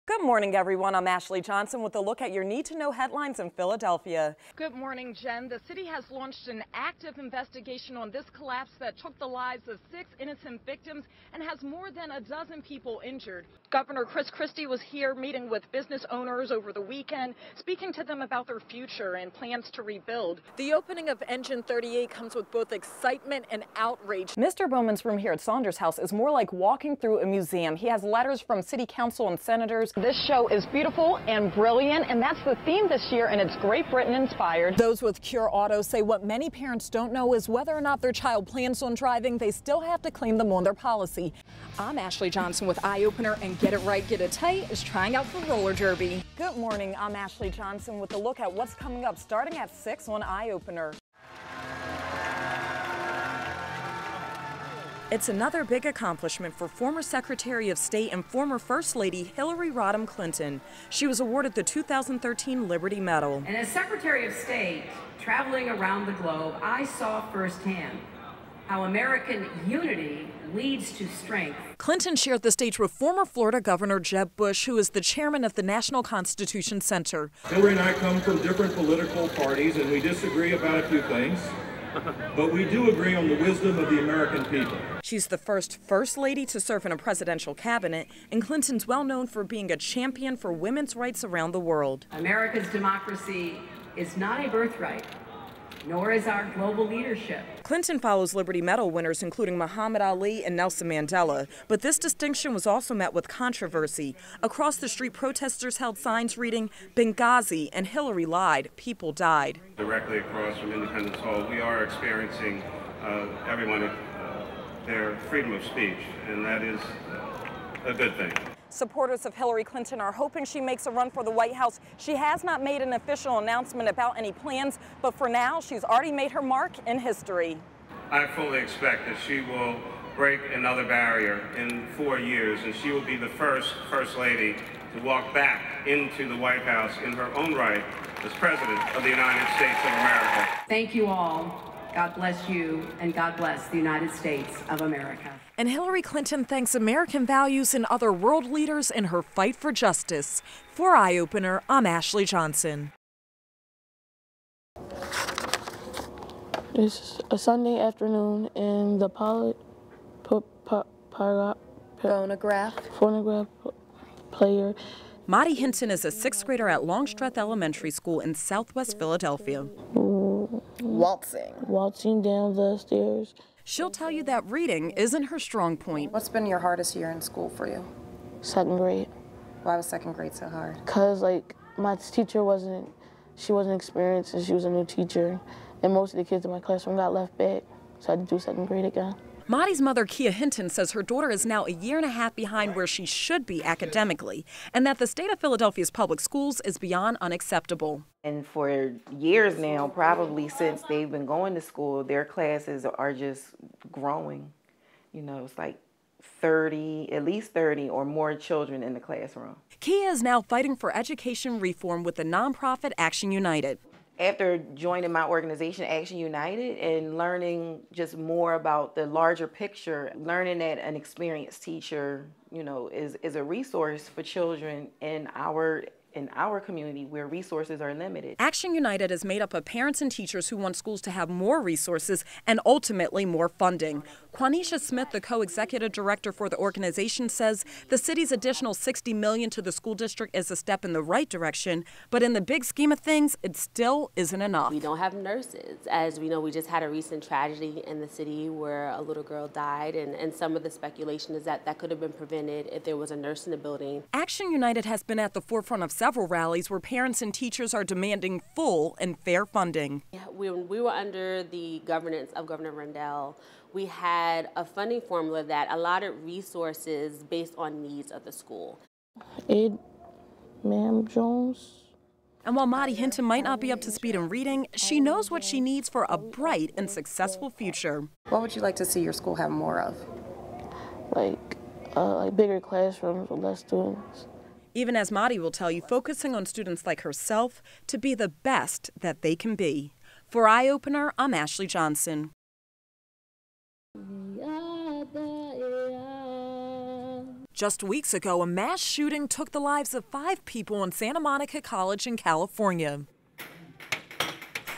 Good morning, everyone. I'm Ashley Johnson with a look at your need-to-know headlines in Philadelphia. Good morning, Jen. The city has launched an active investigation on this collapse that took the lives of 6 innocent victims and has more than a dozen people injured. Governor Chris Christie was here meeting with business owners over the weekend, speaking to them about their future and plans to rebuild. The opening of Engine 38 comes with both excitement and outrage. Mr. Bowman's room here at Saunders House is more like walking through a museum. He has letters from city council and senators. This show is beautiful and brilliant, and that's the theme this year, and it's Great Britain inspired. Those with Cure Auto say what many parents don't know is whether or not their child plans on driving, they still have to claim them on their policy. I'm Ashley Johnson with Eye Opener, and Get It Right, Get It Tight is trying out for roller derby. Good morning. I'm Ashley Johnson with a look at what's coming up starting at 6 on Eye Opener. It's another big accomplishment for former Secretary of State and former First Lady Hillary Rodham Clinton. She was awarded the 2013 Liberty Medal. And as Secretary of State, traveling around the globe, I saw firsthand how American unity leads to strength. Clinton shared the stage with former Florida Governor Jeb Bush, who is the chairman of the National Constitution Center. Hillary and I come from different political parties, and we disagree about a few things. But we do agree on the wisdom of the American people. She's the first Lady to serve in a presidential cabinet, and Clinton's well known for being a champion for women's rights around the world. America's democracy is not a birthright, nor is our global leadership. Clinton follows Liberty Medal winners including Muhammad Ali and Nelson Mandela, but this distinction was also met with controversy. Across the street, protesters held signs reading, "Benghazi" and "Hillary lied, people died." Directly across from Independence Hall, we are experiencing everyone their freedom of speech, and that is a good thing. Supporters of Hillary Clinton are hoping she makes a run for the White House. She has not made an official announcement about any plans, but for now, she's already made her mark in history. I fully expect that she will break another barrier in 4 years, and she will be the first Lady to walk back into the White House in her own right as President of the United States of America. Thank you all. God bless you, and God bless the United States of America. And Hillary Clinton thanks American values and other world leaders in her fight for justice. For Eye Opener, I'm Ashley Johnson. It's a Sunday afternoon in the phonograph player. Maddie Hinton is a 6th grader at Longstreth Elementary School in Southwest Philadelphia. Waltzing down the stairs. She'll tell you that reading isn't her strong point. What's been your hardest year in school for you? 2nd grade. Why was 2nd grade so hard? Because my teacher wasn't experienced, and she was a new teacher, and most of the kids in my classroom got left back, so I had to do 2nd grade again. Maddie's mother, Kia Hinton, says her daughter is now a year and a half behind where she should be academically, and that the state of Philadelphia's public schools is beyond unacceptable. And for years now, probably since they've been going to school, their classes are just growing. You know, it's like 30, at least 30 or more children in the classroom. Kia is now fighting for education reform with the nonprofit Action United. After joining my organization, Action United, and learning just more about the larger picture, learning that an experienced teacher, you know, is a resource for children in our community where resources are limited. Action United is made up of parents and teachers who want schools to have more resources and ultimately more funding. Quanisha Smith, the co-executive director for the organization, says the city's additional $60 million to the school district is a step in the right direction, but in the big scheme of things, it still isn't enough. We don't have nurses. As we know, we just had a recent tragedy in the city where a little girl died, and some of the speculation is that that could have been prevented if there was a nurse in the building. Action United has been at the forefront of several rallies where parents and teachers are demanding full and fair funding. When we were under the governance of Governor Rendell, we had a funding formula that allotted resources based on needs of the school. Ma'am Jones. And while Maddie Hinton might not be up to speed in reading, she knows what she needs for a bright and successful future. What would you like to see your school have more of? Like bigger classrooms with less students. Even as Maddie will tell you, focusing on students like herself to be the best that they can be. For Eye Opener, I'm Ashley Johnson. Just weeks ago, a mass shooting took the lives of 5 people on Santa Monica College in California.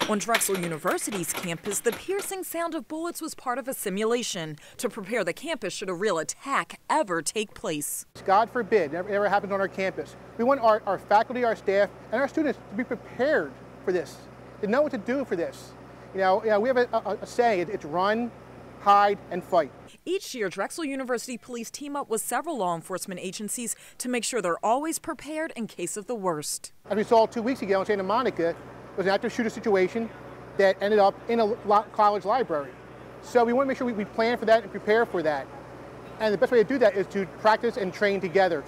On Drexel University's campus, the piercing sound of bullets was part of a simulation to prepare the campus should a real attack ever take place. God forbid, ever happens on our campus. We want our faculty, our staff, and our students to be prepared for this, to know what to do for this. We have a saying, it's run, hide, and fight. Each year, Drexel University police team up with several law enforcement agencies to make sure they're always prepared in case of the worst. As we saw 2 weeks ago in Santa Monica, it was an active shooter situation that ended up in a college library. So we want to make sure we plan for that and prepare for that. And the best way to do that is to practice and train together.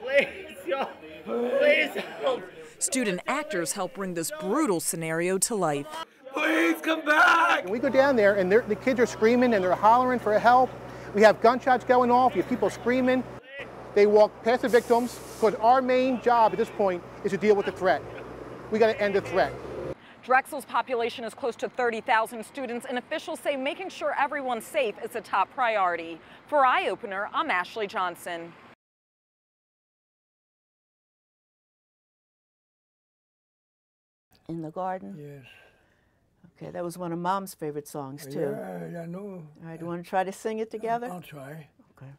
Please, y'all, please help. Student actors help bring this brutal scenario to life. Please come back! We go down there and the kids are screaming and they're hollering for help. We have gunshots going off, we have people screaming. They walk past the victims because our main job at this point is to deal with the threat. We got to end the threat. Drexel's population is close to 30,000 students, and officials say making sure everyone's safe is a top priority. For Eye Opener, I'm Ashley Johnson. In the Garden? Yes. Okay, that was one of Mom's favorite songs, too. Yeah, I know. All right, do you want to try to sing it together? I'll try. Okay.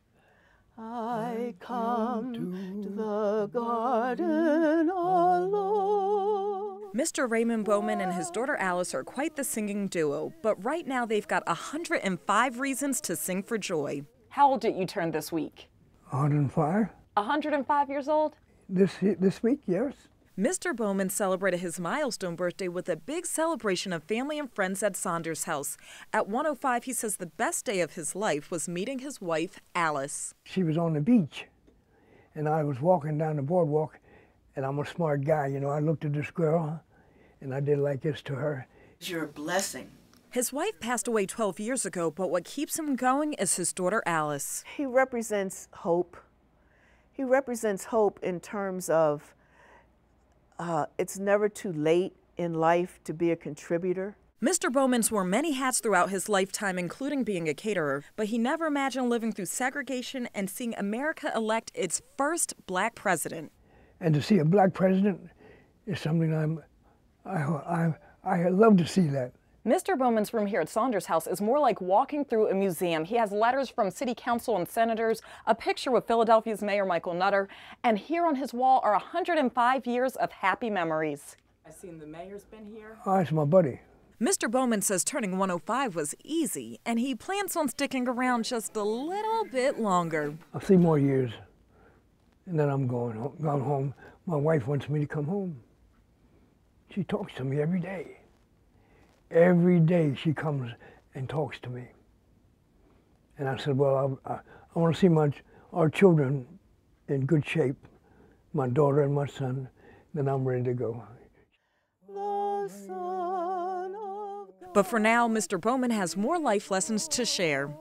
I come to the garden alone. Mr. Raymond Bowman and his daughter Alice are quite the singing duo, but right now they've got 105 reasons to sing for joy. How old did you turn this week? 105. 105 years old? This week, yes. Mr. Bowman celebrated his milestone birthday with a big celebration of family and friends at Saunders House. At 105, he says the best day of his life was meeting his wife, Alice. She was on the beach, and I was walking down the boardwalk, and I'm a smart guy, you know. I looked at this girl, and I did like this to her. You're a blessing. His wife passed away 12 years ago, but what keeps him going is his daughter, Alice. He represents hope. He represents hope in terms of it's never too late in life to be a contributor. Mr. Bowman's wore many hats throughout his lifetime, including being a caterer, but he never imagined living through segregation and seeing America elect its first black president. And to see a black president is something I love to see that. Mr. Bowman's room here at Saunders House is more like walking through a museum. He has letters from city council and senators, a picture with Philadelphia's Mayor Michael Nutter, and here on his wall are 105 years of happy memories. I've seen the mayor's been here. Oh, that's my buddy. Mr. Bowman says turning 105 was easy, and he plans on sticking around just a little bit longer. I'll see more years, and then I'm going home. My wife wants me to come home. She talks to me every day. Every day she comes and talks to me. And I said, well, I want to see our children in good shape, my daughter and my son, then I'm ready to go. But for now, Mr. Bowman has more life lessons to share.